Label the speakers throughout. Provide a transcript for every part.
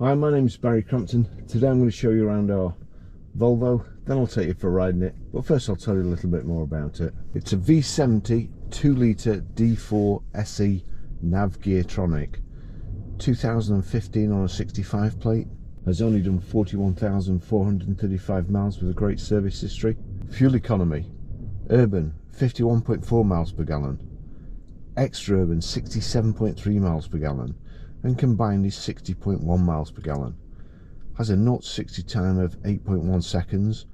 Speaker 1: Hi, my name is Barry Crampton. Today I'm going to show you around our Volvo, then I'll take you for a ride in it. But first I'll tell you a little bit more about it. It's a V70 2-litre D4 SE Nav Geartronic, 2015 on a 65 plate. Has only done 41,435 miles with a great service history. Fuel economy, urban 51.4 miles per gallon, extra urban 67.3 miles per gallon, and combined is 60.1 miles per gallon. Has a 0 to 60 time of 8.1 seconds,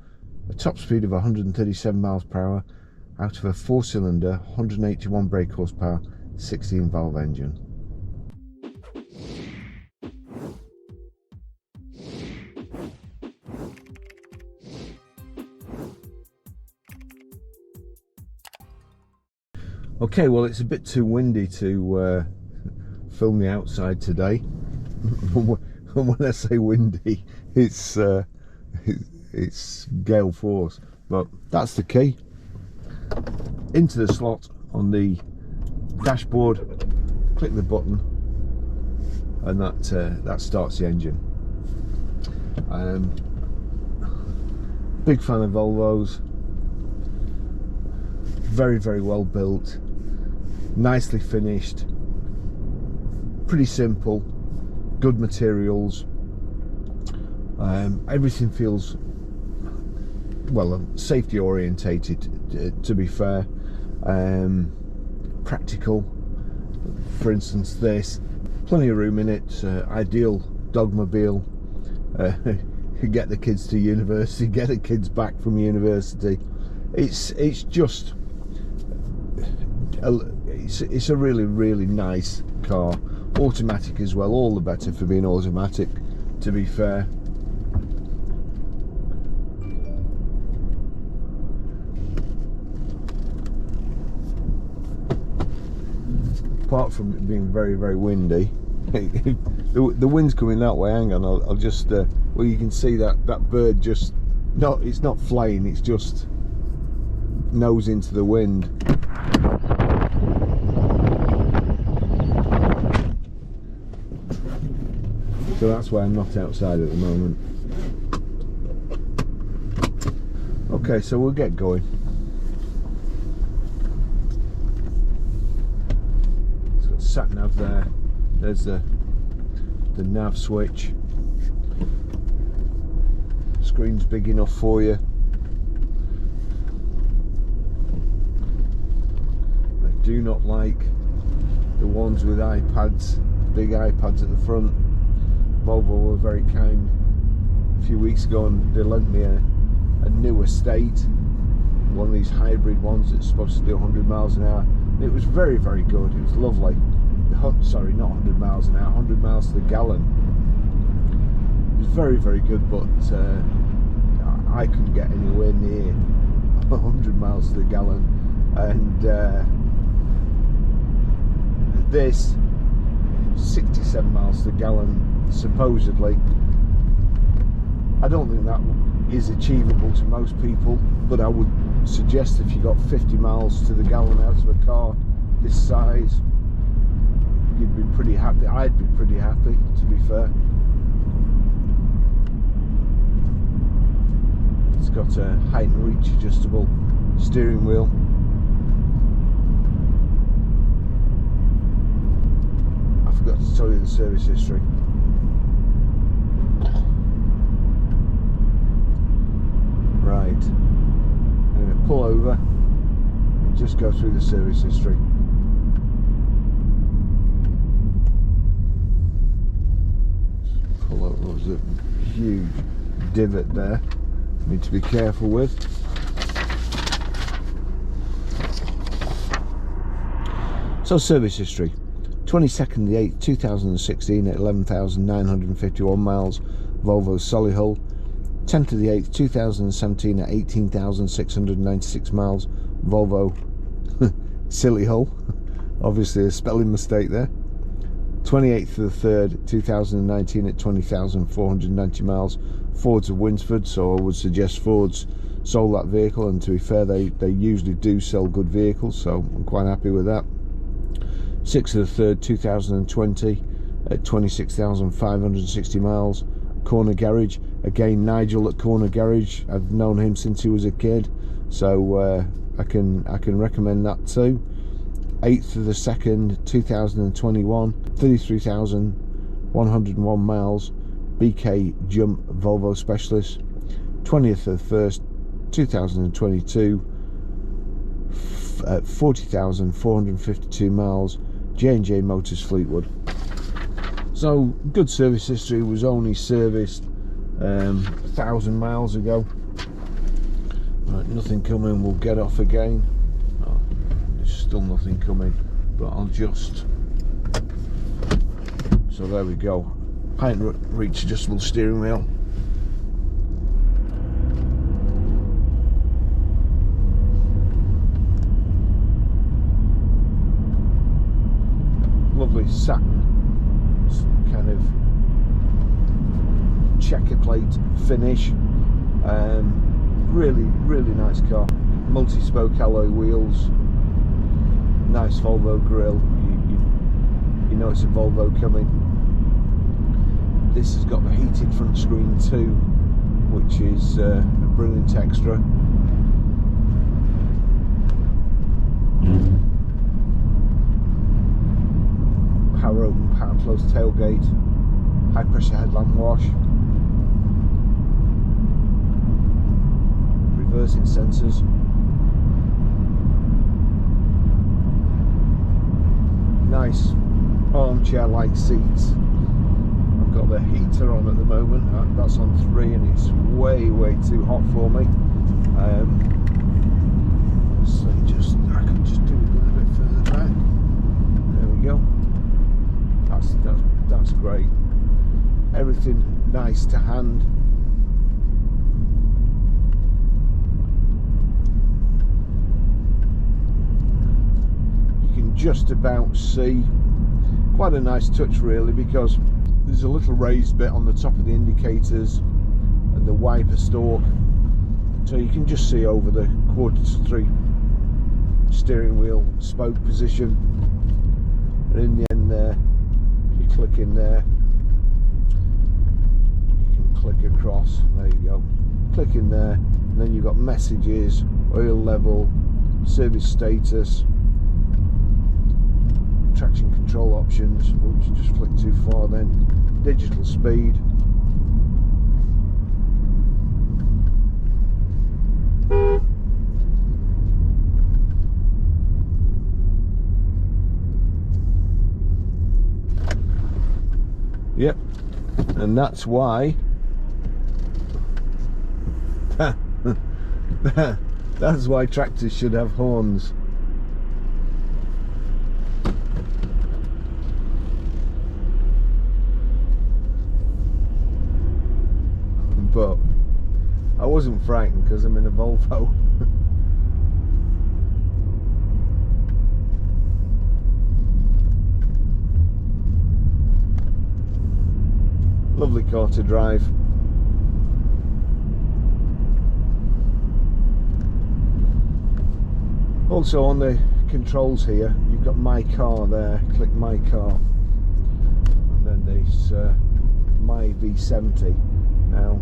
Speaker 1: a top speed of 137 miles per hour out of a 4-cylinder 181 brake horsepower 16 valve engine. Okay, well, it's a bit too windy to film the outside today. And when I say windy, it's gale force, but that's the key. Into the slot on the dashboard, click the button, and that starts the engine. Big fan of Volvos. Very, very well built, nicely finished, pretty simple, good materials. Everything feels, well, safety orientated, to be fair. Practical. For instance, this, plenty of room in it, ideal dogmobile. Get the kids to university, get the kids back from university. It's just it's a really, really nice car. Automatic as well, all the better for being automatic, to be fair. Apart from it being very, very windy, the wind's coming that way. Hang on, I'll just well, you can see that bird just it's not flying, it's just nose into the wind. So that's why I'm not outside at the moment. Okay, so we'll get going. It's got sat nav there. There's the nav switch. Screen's big enough for you. I do not like the ones with iPads, big iPads at the front. Volvo were very kind a few weeks ago and they lent me a new Estate, one of these hybrid ones that's supposed to do 100 miles an hour. It was very, very good. It was lovely. Sorry, not 100 miles an hour, 100 miles to the gallon. It was very, very good, but I couldn't get anywhere near 100 miles to the gallon. And this 67 miles to the gallon, supposedly. I don't think that is achievable to most people, but I would suggest if you got 50 miles to the gallon out of a car this size, you'd be pretty happy. I'd be pretty happy, to be fair. It's got a height and reach adjustable steering wheel. I forgot to tell you the service history. Right, I'm going to pull over and just go through the service history. Pull over, there's a huge divot there, need to be careful with. So, service history. 22nd of the 8th 2016 at 11,951 miles, Volvo Solihull. 10th of the 8th 2017 at 18,696 miles, Volvo Sillyhull. Obviously a spelling mistake there. 28th of the 3rd 2019 at 20,490 miles, Fords of Winsford. So I would suggest Fords sold that vehicle, and to be fair, they usually do sell good vehicles, so I'm quite happy with that. 6th of the 3rd 2020 at 26,560 miles. Corner Garage, again Nigel at Corner Garage, I've known him since he was a kid, so I can recommend that too. 8th of the 2nd 2021, 33,101 miles, BK Jump Volvo Specialist. 20th of the 1st 2022, 40,452 miles, J&J Motors Fleetwood. So good service history. Was only serviced 1,000 miles ago. Right, nothing coming. We'll get off again. Oh, there's still nothing coming, but I'll just, so there we go. Height and reach adjustable steering wheel. Lovely satin kind of checker plate finish. Really nice car. Multi-spoke alloy wheels. Nice Volvo grille. You know it's a Volvo coming. This has got the heated front screen too, which is a brilliant extra. Power open, power close tailgate, high pressure headlamp wash, reversing sensors, nice armchair like seats. I've got the heater on at the moment, that's on 3 and it's way too hot for me. So I can just do it a little bit further back. There we go. That's great. Everything nice to hand. You can just about see. Quite a nice touch really, because there's a little raised bit on the top of the indicators and the wiper stalk, so you can just see over the 1/4 steering wheel spoke position. And in the end there, you click in there, you can click across, there you go, click in there, and then you've got messages, oil level, service status, traction control options. Oops, just click too far then. Digital speed. Yep, and that's why that's why tractors should have horns. But I wasn't frightened because I'm in a Volvo. Lovely car to drive. Also on the controls here, you've got my car there. Click my car, and then there's my V70. Now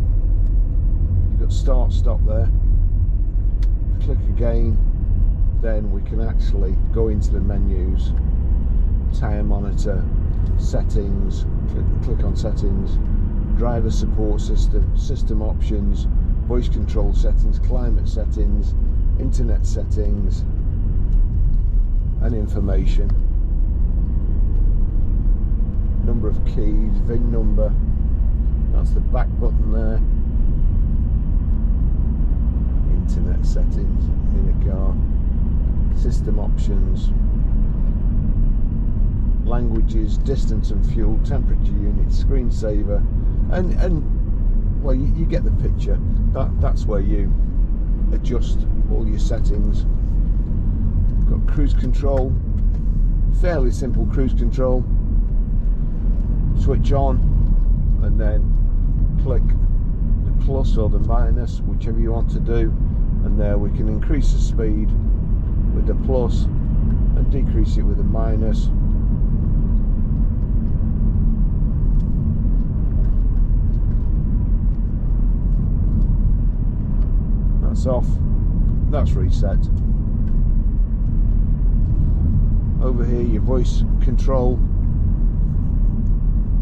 Speaker 1: you've got start stop there. Click again, then we can actually go into the menus, tyre monitor, settings, click on settings, driver support system, system options, voice control settings, climate settings, internet settings, and information, number of keys, VIN number, that's the back button there, internet settings in a car, system options, languages, distance and fuel, temperature units, screensaver, and well, you get the picture. That's where you adjust all your settings. Got cruise control, fairly simple cruise control. Switch on, and then click the plus or the minus, whichever you want to do, and there we can increase the speed with the plus and decrease it with the minus. that's off, that's reset. Over here your voice control,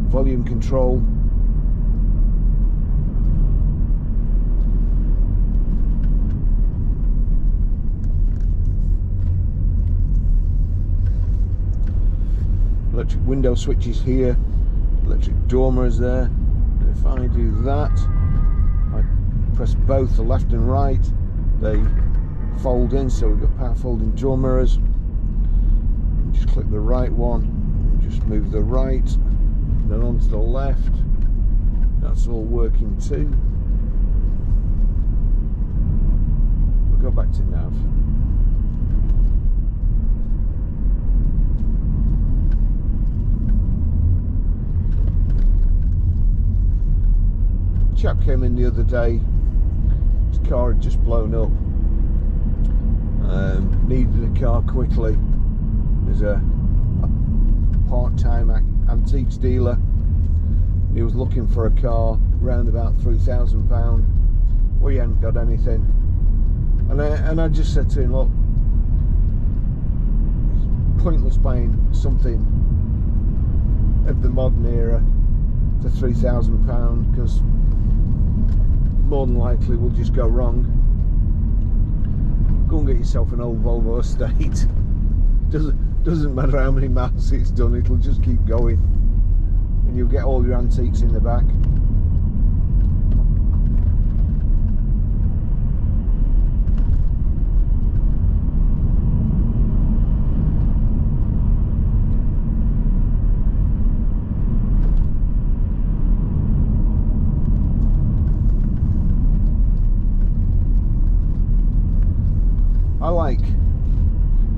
Speaker 1: volume control, electric window switches here, electric door mirrors there. If I do that, I press both the left and right, they fold in, so we've got power folding door mirrors. Just click the right one, just move the right, then onto the left. That's all working too. We'll go back to nav. Chap came in the other day, his car had just blown up, needed a car quickly. There's a part-time antiques dealer, he was looking for a car around about £3,000. We hadn't got anything, and I just said to him, look, it's pointless buying something of the modern era for £3,000 because more than likely will just go wrong. Go and get yourself an old Volvo estate. Doesn't matter how many miles it's done, it'll just keep going, and you'll get all your antiques in the back.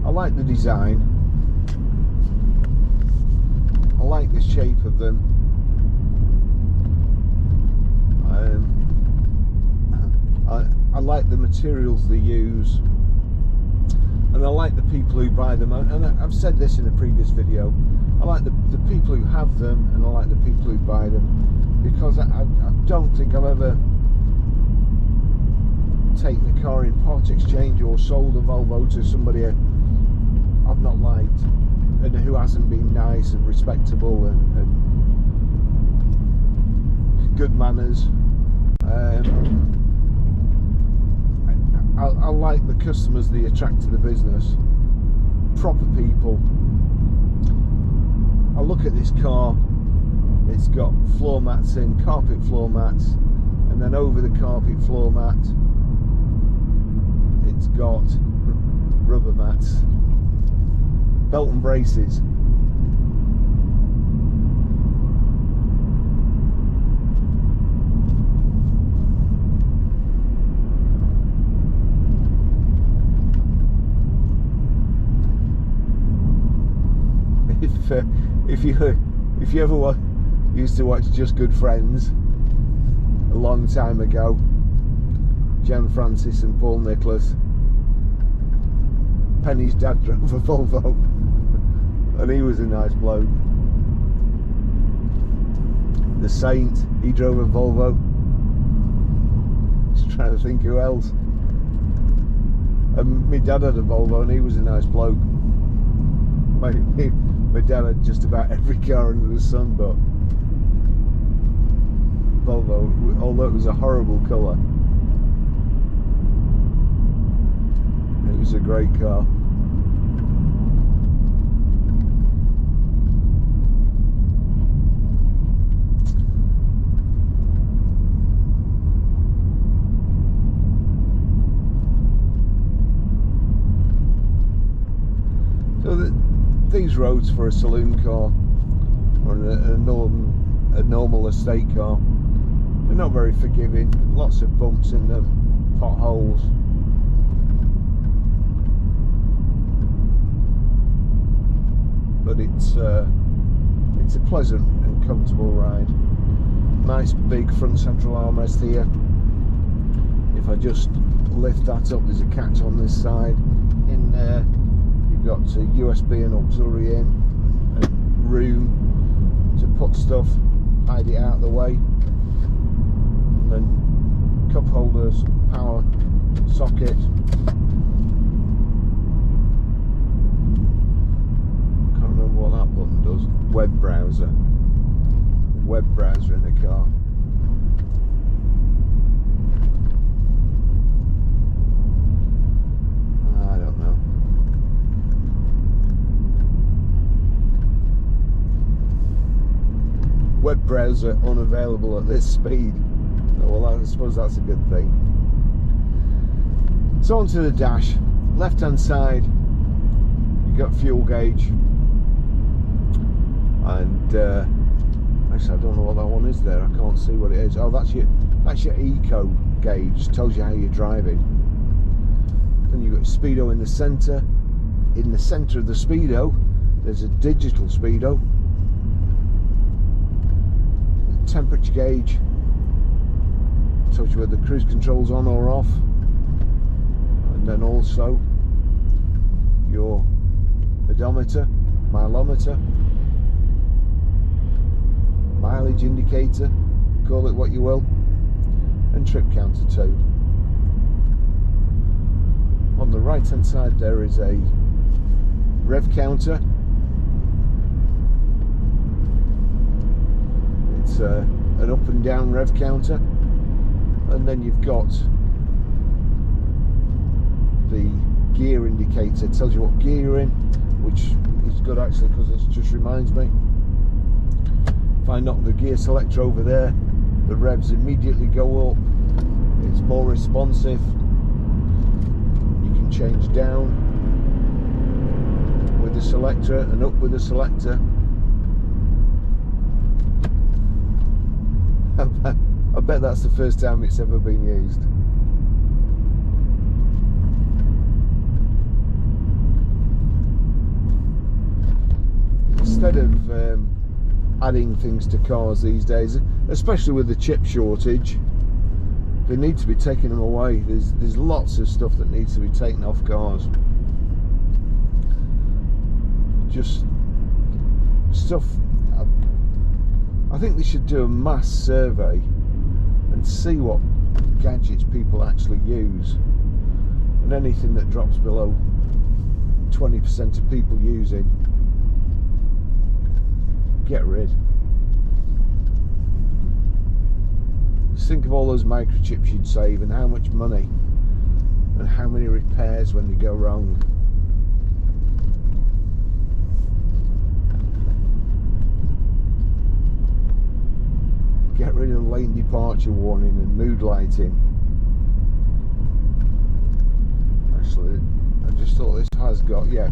Speaker 1: I like the design. I like the shape of them. I like the materials they use, and I like the people who buy them. And I've said this in a previous video. I like the people who have them, and I like the people who buy them, because I don't think I've ever taken the car in part exchange or sold a Volvo to somebody I've not liked and who hasn't been nice and respectable and good manners. I like the customers they attract to the business, proper people. I look at this car, it's got floor mats in, carpet floor mats, and then over the carpet floor mat it's got rubber mats, belt and braces. If you ever used to watch Just Good Friends a long time ago, Jan Francis and Paul Nicholas, Penny's dad drove a Volvo and he was a nice bloke. The Saint, he drove a Volvo. Just trying to think who else. And my dad had a Volvo and he was a nice bloke. My dad had just about every car under the sun, but Volvo, although it was a horrible colour, it was a great car. So these roads for a saloon car or a normal estate car, they're not very forgiving. Lots of bumps in them, potholes. But it's a pleasant and comfortable ride. Nice big front central armrest here. If I just lift that up, there's a catch on this side. In there you've got a USB and auxiliary in, and room to put stuff, hide it out of the way. And then cup holders, power socket. Can't remember what that button does. Web browser in the car. I don't know. Web browser unavailable at this speed. Well, I suppose that's a good thing. So onto the dash. Left hand side, you've got fuel gauge, and actually I don't know what that one is there. I can't see what it is. Oh, that's your eco gauge. Tells you how you're driving. Then you've got speedo in the centre. In the centre of the speedo, there's a digital speedo. The temperature gauge tells you whether the cruise control's on or off, and then also your odometer, mileometer, mileage indicator, call it what you will, and trip counter too. On the right hand side there is a rev counter. It's an up and down rev counter, and then you've got the gear indicator. It tells you what gear you're in, which is good actually, because it just reminds me. If I knock the gear selector over there, the revs immediately go up. It's more responsive. You can change down with the selector and up with the selector. I bet that's the first time it's ever been used. Instead of adding things to cars these days, especially with the chip shortage, they need to be taking them away. There's lots of stuff that needs to be taken off cars. Just stuff. I think they should do a mass survey and see what gadgets people actually use, and anything that drops below 20% of people using, get rid. Just think of all those microchips you'd save, and how much money, and how many repairs when they go wrong. Get rid of lane departure warning and mood lighting. Actually, I just thought this has got, yeah,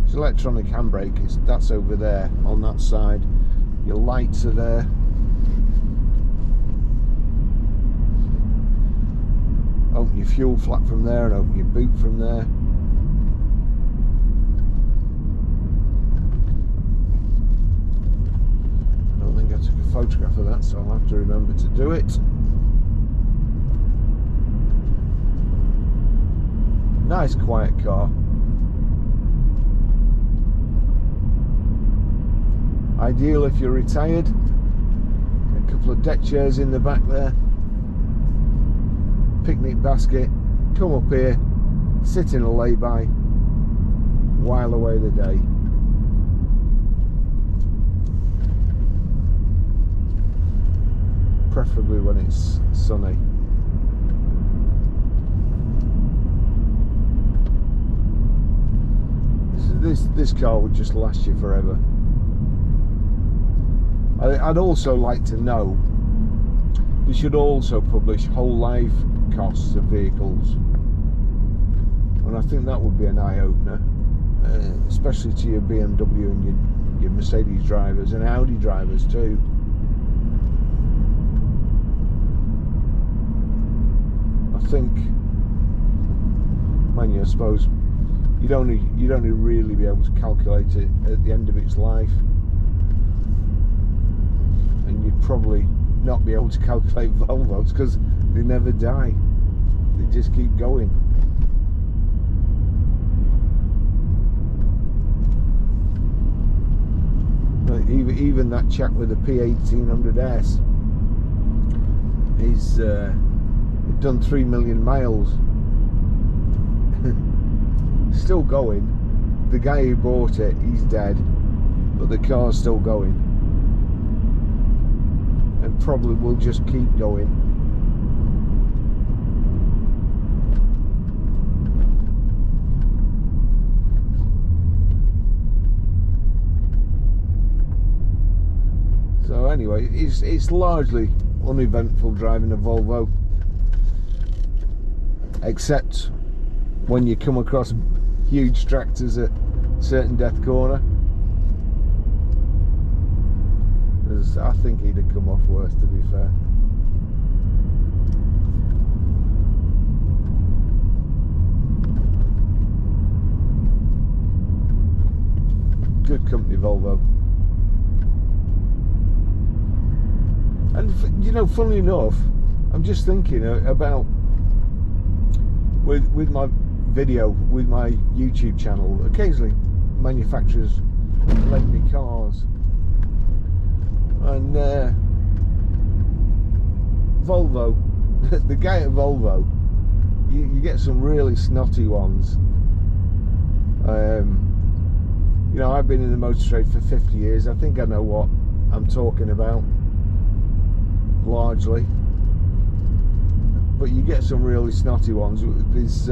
Speaker 1: it's electronic handbrake. That's over there on that side. Your lights are there. Open your fuel flap from there and open your boot from there. I think I took a photograph of that, so I'll have to remember to do it. Nice quiet car. Ideal if you're retired. A couple of deck chairs in the back there. Picnic basket. Come up here, sit in a lay-by, while away the day. Preferably when it's sunny. This car would just last you forever. I'd also like to know, they should also publish whole life costs of vehicles, and I think that would be an eye-opener, especially to your BMW and your Mercedes drivers and Audi drivers too. I think, mind you, I suppose you'd only really be able to calculate it at the end of its life, and you'd probably not be able to calculate Volvos because they never die. They just keep going. Even that chap with the P1800S, he's done 3 million miles still going. The guy who bought it, he's dead, but the car's still going, and probably will just keep going. So anyway, it's largely uneventful driving a Volvo, except when you come across huge tractors at certain death corner. I think he'd have come off worse, to be fair. Good company, Volvo. And you know, funnily enough, I'm just thinking about with my video, with my YouTube channel, occasionally manufacturers lend me cars, and Volvo, the guy at Volvo, you get some really snotty ones. You know, I've been in the motor trade for 50 years. I think I know what I'm talking about, largely. But you get some really snotty ones. There's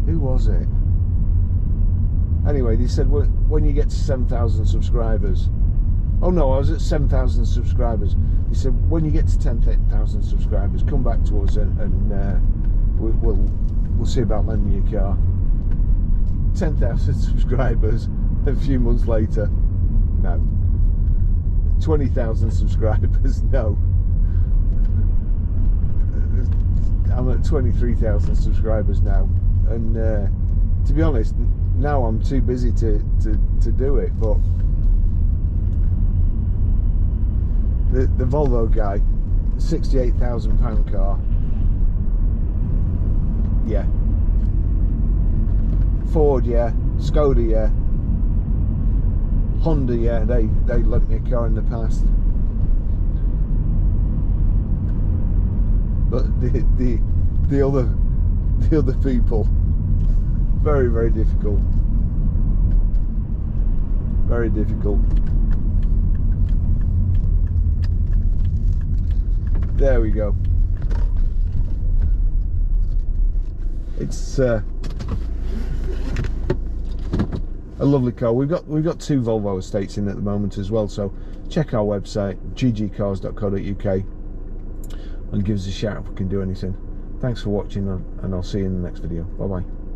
Speaker 1: who was it? Anyway, they said when you get to 7,000 subscribers. Oh no, I was at 7,000 subscribers. They said when you get to 10,000 subscribers, come back to us and we'll see about lending you a car. 10,000 subscribers. A few months later, no. 20,000 subscribers, no. I'm at 23,000 subscribers now, and to be honest, now I'm too busy to do it. But the Volvo guy, £68,000 car, yeah. Ford, yeah. Skoda, yeah. Honda, yeah. They lent me a car in the past. But the other people, very, very difficult. Very difficult. There we go. It's a lovely car. We've got 2 Volvo estates in at the moment as well, so check our website ggcars.co.uk and give us a shout if we can do anything. Thanks for watching, and I'll see you in the next video. Bye bye.